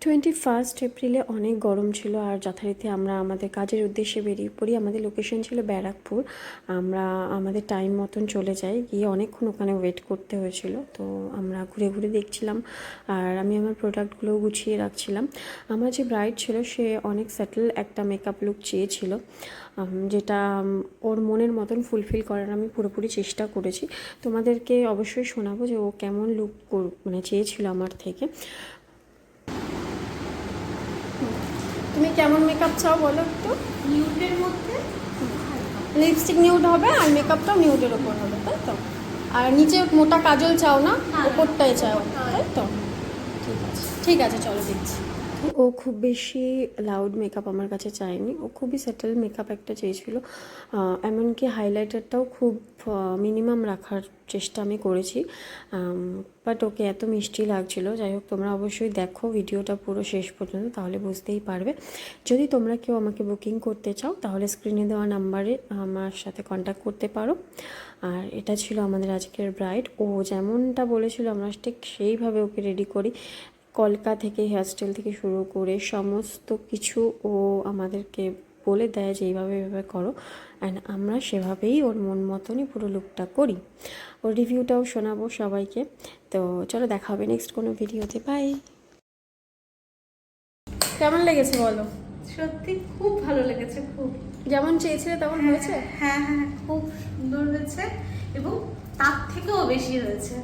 21 এপ্রিলে অনেক গরম ছিল আর যথারীতি আমরা আমাদের কাজের উদ্দেশ্যে বেরিয়ে পড়ি। আমাদের লোকেশন ছিল ব্যারাকপুর। আমরা আমাদের টাইম মতন চলে যাই, গিয়ে অনেকক্ষণ ওখানে ওয়েট করতে হয়েছিল। তো আমরা ঘুরে ঘুরে দেখছিলাম আর আমি আমার প্রোডাক্টগুলোও গুছিয়ে রাখছিলাম। আমার যে ব্রাইড ছিল সে অনেক সেটেল একটা মেকআপ লুক চেয়েছিল, যেটা ওর মনের মতন ফুলফিল করার আমি পুরোপুরি চেষ্টা করেছি। তোমাদেরকে অবশ্যই শোনাবো যে ও কেমন লুক মানে চেয়েছিল আমার থেকে। তুমি কেমন মেকআপ চাও বলো একটু? নিউডের মধ্যে লিপস্টিক নিউড হবে আর মেকআপটাও নিউডের ওপর হবে, তাই তো? আর নিচে মোটা কাজল চাও না, ওপরটাই চাও, তাই তো? ঠিক আছে, ঠিক আছে, চলো দেখছি। ও খুব বেশি লাউড মেকআপ আমার কাছে চায়নি, ও খুবই সেটেল মেকআপ একটা চেয়েছিল। এমনকি হাইলাইটারটাও খুব মিনিমাম রাখার চেষ্টা আমি করেছি, বাট ওকে এত মিষ্টি লাগছিল। যাই হোক, তোমরা অবশ্যই দেখো ভিডিওটা পুরো শেষ পর্যন্ত, তাহলে বুঝতেই পারবে। যদি তোমরা কেউ আমাকে বুকিং করতে চাও তাহলে স্ক্রিনে দেওয়া নাম্বারে আমার সাথে কন্ট্যাক্ট করতে পারো। আর এটা ছিল আমাদের আজকের ব্রাইড। ও যেমনটা বলেছিল আমরা ঠিক সেইভাবে ওকে রেডি করি। কলকা থেকে হেয়ারস্টাইল থেকে শুরু করে সমস্ত কিছু ও আমাদেরকে বলে দেয় যে এইভাবে এইভাবে করো, অ্যান্ড আমরা সেভাবেই ওর মন মতনই পুরো লুকটা করি। ওর রিভিউটাও শোনাবো সবাইকে। তো চলো, দেখা হবে নেক্সট কোনো ভিডিওতে। বাই। কেমন লেগেছে বলো? সত্যি খুব ভালো লেগেছে, খুব যেমন চেয়েছিলে তেমন হয়েছে? হ্যাঁ হ্যাঁ, খুব সুন্দর হয়েছে এবং তার থেকেও বেশি হয়েছে।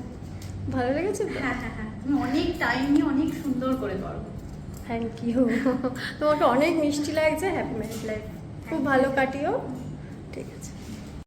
ভালো লেগেছে তো? হ্যাঁ হ্যাঁ হ্যাঁ, তুমি অনেক টাইম নিয়ে অনেক সুন্দর করে করো। Thank you. তোমাকে অনেক মিষ্টি লাগছে। হ্যাপি ম্যারিড লাইফ, খুব ভালো কাটিও। ঠিক আছে।